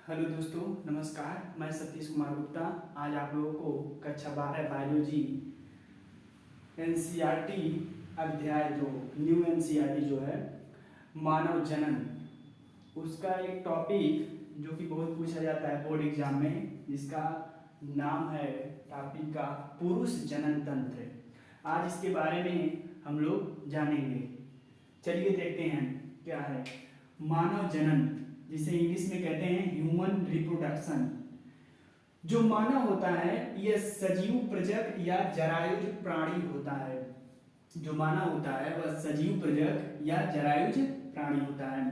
Hello दोस्तों, नमस्कार। मैं सतीश कुमार गुप्ता आज आप लोगों को कक्षा 12 बायोलॉजी एनसीईआरटी अध्याय 2 न्यू एनसीईआरटी जो है मानव जनन, उसका एक टॉपिक जो कि बहुत पूछा जाता है बोर्ड एग्जाम में, जिसका नाम है टॉपिक का पुरुष जनन तंत्र। आज इसके बारे में हम लोग जानेंगे। चलिए देखते हैं क्या है मानव जनन, जिसे इंग्लिश में कहते हैं ह्यूमन रिप्रोडक्शन। जो मानव होता है यह सजीव प्रजक या जरायुज प्राणी होता है। जो मानव होता है वह सजीव प्रजक या जरायुज प्राणी होता है।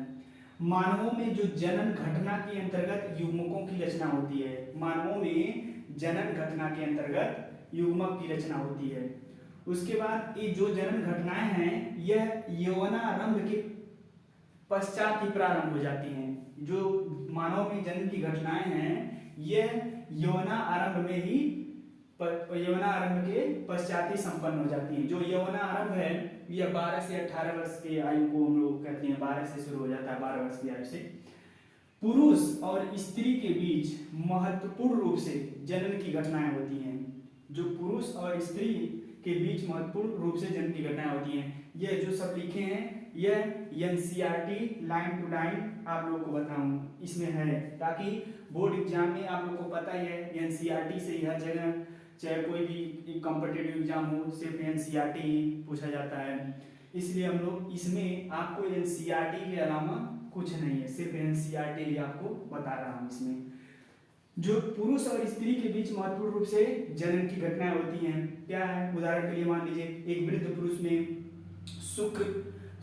मानवों में जो जनन घटना के अंतर्गत युग्मकों की रचना होती है, मानवों में जनन घटना के अंतर्गत युग्मक की रचना होती है। उसके बाद ये जो जनन घटनाएं हैं यह यौवनारंभ के पश्चात ही प्रारंभ हो जाती हैं। जो मानव में जन्म की घटनाएं हैं यह यौवनारंभ में ही यौवनारंभ के पश्चात ही संपन्न हो जाती हैं। जो यौवनारंभ है यह 12 से 18 वर्ष की आयु को हम लोग कहते हैं, 12 से शुरू हो जाता है, 12 वर्ष की आयु से। पुरुष और स्त्री के बीच महत्वपूर्ण रूप से जनन की घटनाएं होती हैं। जो पुरुष और स्त्री के बीच महत्वपूर्ण रूप से जन्म की घटनाएं होती हैं, यह जो सब लिखे हैं यह एनसीईआरटी लाइन टू लाइन आप लोगों को बताऊं इसमें है, ताकि बोर्ड एग्जाम में आप लोगों को पता ही है एनसीईआरटी से हर जगह, चाहे कोई भी कॉम्पिटिटिव एग्जाम हो, सिर्फ एनसीईआरटी ही पूछा जाता है। इसलिए हम लोग इसमें आपको एनसीईआरटी के अलावा कुछ नहीं है, सिर्फ एनसीईआरटी ही आपको बता रहा हूँ। इसमें जो पुरुष और स्त्री के बीच महत्वपूर्ण रूप से जनन की घटनाएं होती हैं क्या है, उदाहरण के लिए मान लीजिए एक वृद्ध पुरुष में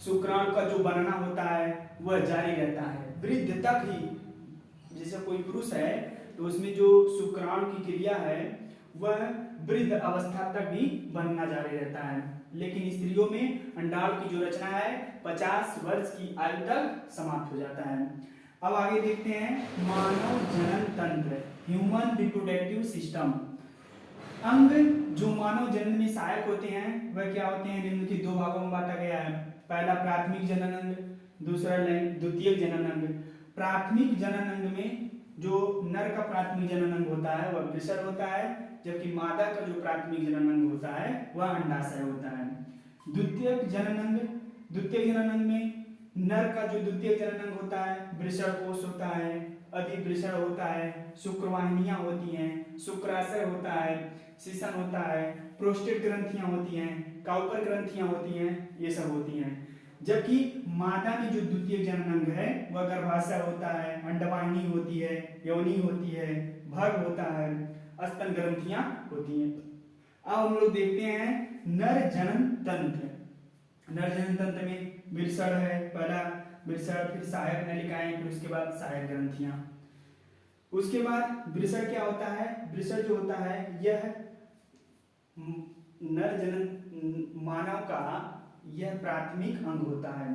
शुक्राणु का जो बनना होता है वह जारी रहता है वृद्ध तक ही। जैसे कोई पुरुष है तो उसमें जो शुक्राणु की क्रिया है वह वृद्ध अवस्था तक भी बनना जारी रहता है, लेकिन स्त्रियों में अंडाणु की जो रचना है 50 वर्ष की आयु तक समाप्त हो जाता है। अब आगे देखते हैं मानव जनन तंत्र, ह्यूमन रिप्रोडक्टिव सिस्टम। अंग जो मानव जनन में सहायक होते हैं वह क्या होते हैं, निम्न की 2 भागों में बांटा गया है। पहला प्राथमिक जनन अंग, दूसरा द्वितीयक जनन अंग। प्राथमिक जनन अंग में जो नर का प्राथमिक जनन अंग होता है वह वृषण होता है, जबकि मादा का जो प्राथमिक जनन अंग होता है वह अंडाशय होता है। द्वितीयक जनन अंग में नर का जो द्वितीय जनन अंग होता है वृषण कोश होता है, अधिवृषण होता है, शुक्रवाहिनियां होती हैं, शुक्राशय होता है, शीशन होता है, प्रोस्टेट ग्रंथियां होती हैं, काउपर ग्रंथियां होती हैं, ये सब होती हैं। जबकि मादा में जो द्वितीय जनन अंग है वह गर्भाशय होता है, अंडवाहिनी होती है, योनि होती है, भग होता है, स्तन ग्रंथियां होती हैं। अब हम लोग देखते हैं नर जनन तंत्र। नर जनन तंत्र में वृषण है, पहला वृषण, फिर सहायक नलिकाएं, फिर उसके बाद सहायक ग्रंथियां। उसके बाद वृषण क्या होता है, वृषण जो होता है यह नर जनन मानव का यह प्राथमिक अंग होता है।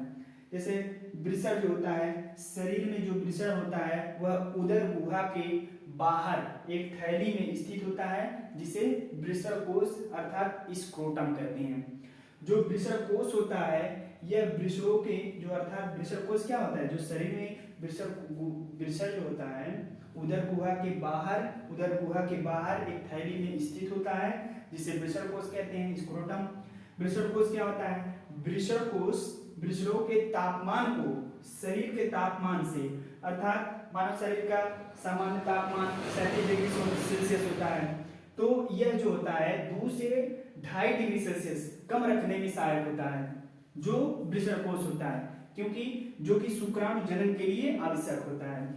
जैसे वृषण जो होता है, शरीर में जो वृषण होता है वह उदर गुहा के बाहर एक थैली में स्थित होता है, जिसे वृषण कोश अर्थात स्क्रोटम कहते हैं। जो वृषण कोश होता है यह वृषणों के जो अर्थात वृषण कोश क्या होता है, जो शरीर में वृषण जो होता है उदर गुहा के बाहर एक थैली में स्थित होता है, जिसे वृषण कोश कहते हैं, स्क्रोटम। वृषण कोश क्या होता है, वृषण कोश वृषणों के तापमान को शरीर के तापमान से, अर्थात मानव शरीर का सामान्य तापमान 37 डिग्री सेल्सियस होता है, तो यह जो होता है 2 से 2.5 डिग्री सेल्सियस कम रखने में सहायक होता है जो वृषण कोश होता है, क्योंकि जो कि शुक्राणु जनन के लिए आवश्यक होता है।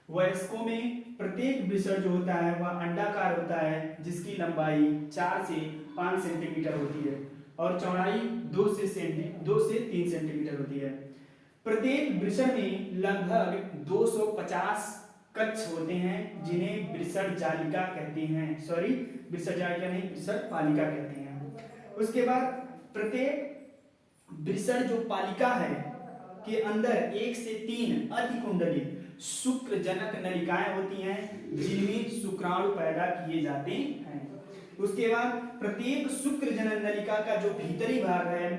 वयस्कों में प्रत्येक वृषण जो होता है वह अंडाकार होता है, जिसकी लंबाई 4 से 5 सेंटीमीटर होती है और चौड़ाई 2 से 3 सेंटीमीटर होती है। प्रत्येक वृषण में लगभग 250 कक्ष होते हैं, जिन्हें वृषण जालिका कहते हैं, वृषण जालिका नहीं, वृषण पालिका कहते हैं। उसके बाद प्रत्येक वृषण जो पालिका है के अंदर 1 से 3 अतिकुंडलित शुक्र जनक नलिकाएं होती हैं, जिनमें शुक्राणु पैदा किए जाते हैं। उसके बाद प्रत्येक शुक्र जनक नलिका का जो भीतरी भाग है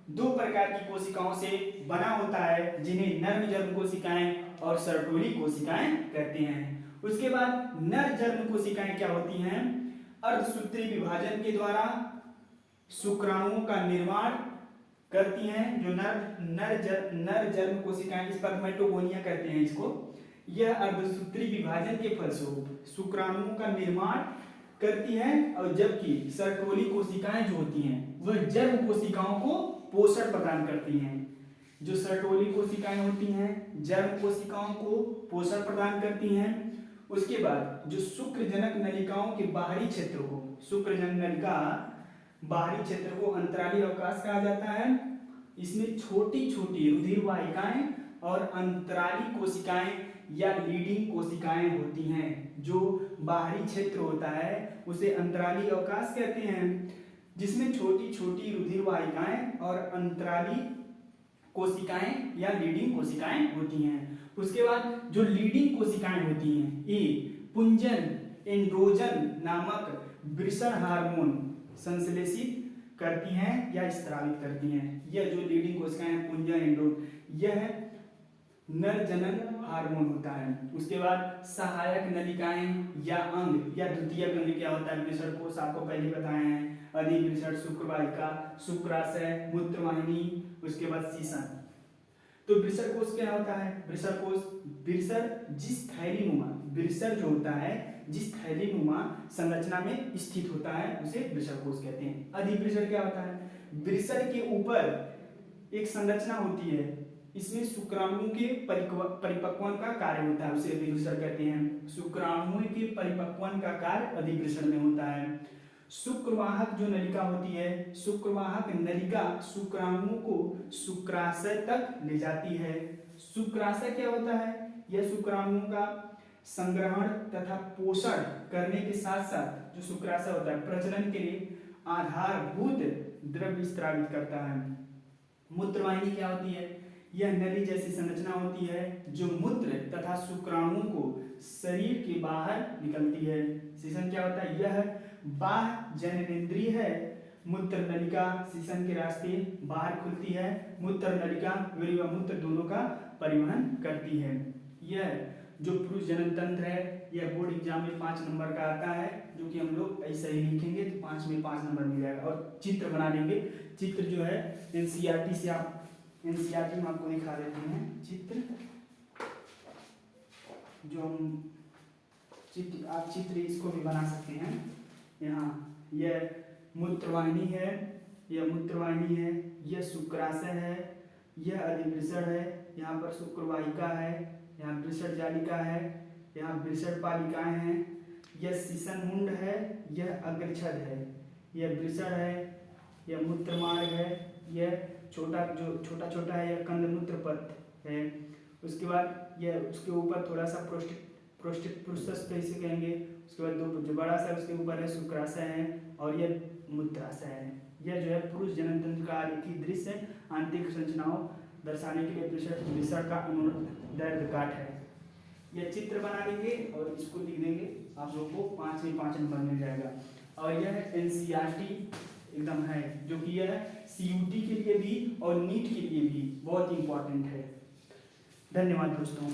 दो प्रकार की कोशिकाओं से बना होता है, जिन्हें नर्म जर्म कोशिकाएं और सर्टोली कोशिकाएं कहते हैं। उसके बाद नर जर्म कोशिकाएं क्या होती हैं? अर्धसूत्री विभाजन के द्वारा शुक्राणुओं का निर्माण करती हैं। जो नर जर्म कोशिकाएं, स्पर्मेटोगोनिया कहते हैं इसको। यह अर्धसूत्री विभाजन के फलस्वरूप शुक्राणुओं का निर्माण करती हैं, और जबकि सर्टोली कोशिकाएं जो होती हैं वह जर्म कोशिकाओं को पोषण प्रदान करती हैं। जो सर्टोली कोशिकाएं होती हैं जर्म कोशिकाओं को पोषण प्रदान करती हैं। उसके बाद जो शुक्रजनक नलिकाओं के बाहरी क्षेत्र को, शुक्रजनक नलिका बाहरी क्षेत्र को अंतराली अवकाश कहा जाता है। इसमें छोटी छोटी रुधिर वाहिकाएं और अंतराली कोशिकाएं या लीडिंग कोशिकाएं होती हैं। जो बाहरी क्षेत्र होता है उसे अंतराली अवकाश कहते हैं, जिसमें छोटी छोटी रुधिर वाहिकाएं और अंतराली कोशिकाएं या लीडिंग कोशिकाएं होती हैं। उसके बाद जो लीडिंग कोशिकाएं होती हैं ये पुंजन एंड्रोजन नामक वृषण हार्मोन संश्लेषित करती हैं या स्रावित करती हैं। यह जो लीडिंग कोशिकाएं हैं पुंजन एंड्रोजन, यह नर जनन हार्मोन होता है। उसके बाद सहायक नलिकाएं या अंग या द्वितीयक अंग क्या होता है? वृषण कोश आपको पहले बताए हैं, अधिवृषण, शुक्रवाहिका, शुक्राशय, मूत्रवाहिनी, उसके बाद सीसन। तो वृषण कोश क्या होता है? वृषण कोश, वृषण जिस थैलीनुमा, वृषण जो होता है जिस थैलीनुमा संरचना में स्थित होता है उसे वृषण कोश कहते हैं। अधिवृषण क्या होता है? वृषण के ऊपर एक संरचना होती है, इसमें शुक्राणुओं के परिपक्वन का कार्य होता है, उसे अधिवृषण कहते हैं। शुक्राणुओं के परिपक्वन का कार्य अधिवृषण में होता है। शुक्रवाहक जो नलिका होती है, शुक्रवाहक नलिका शुक्राणुओं को शुक्राशय तक ले जाती है। शुक्राशय क्या होता है? यह शुक्राणुओं का संग्रहण तथा पोषण करने के साथ साथ जो शुक्राशय होता है प्रजनन के लिए आधारभूत द्रव्य स्रावित करता है। मूत्रवाहिनी क्या होती है? यह नली जैसी संरचना होती है जो मूत्र तथा शुक्राणुओं को शरीर के बाहर निकलती है। सीसन क्या होता है? यह बाह्य जननेंद्रिय है। मूत्र नलिका सीसन के रास्ते बाहर खुलती है। मूत्र नलिका वीर्य व मूत्र दोनों का परिवहन करती है। यह जो पुरुष जनन तंत्र है यह बोर्ड एग्जाम में 5 नंबर का आता है, जो कि हम लोग ऐसे ही लिखेंगे तो 5 में 5 नंबर मिल जाएगा। और चित्र बना लेंगे। चित्र जो है एनसीईआरटी से आप एनसीईआरटी में आपको दिखा देते हैं चित्र, जो हम चित्र आप चित्र इसको भी बना सकते हैं। यहाँ यह मूत्रवाहिनी है, यह मूत्रवाहिनी है, यह शुक्राशय है, यह अधिवृषण है, यहाँ पर शुक्रवाहिका है, यहाँ वृषण जालिका है, यहाँ वृषण पालिकाएं हैं, यह सीसन मुंड है, यह अग्रछद है, यह वृषण है, यह मूत्रमार्ग है, यह छोटा छोटा है यह कंदमूत्र पथ है। उसके बाद यह उसके ऊपर थोड़ा सा प्रोस्टेट इसे कहेंगे। उसके बाद दो जो बड़ा सा उसके ऊपर है शुक्राशय है और यह मूत्राशय है। यह जो है पुरुष जनन तंत्र का आरेखीय दृश्य आंतरिक संरचनाओं दर्शाने के लिए वृषण का अनुदैर्ध्य काट है। यह चित्र बना देंगे और इसको लिख देंगे, आप लोग को 5 में 5 नंबर मिल जाएगा। और यह एनसीईआरटी एकदम है, जो कि यह सीयूटी के लिए भी और नीट के लिए भी बहुत इंपॉर्टेंट है। धन्यवाद दोस्तों।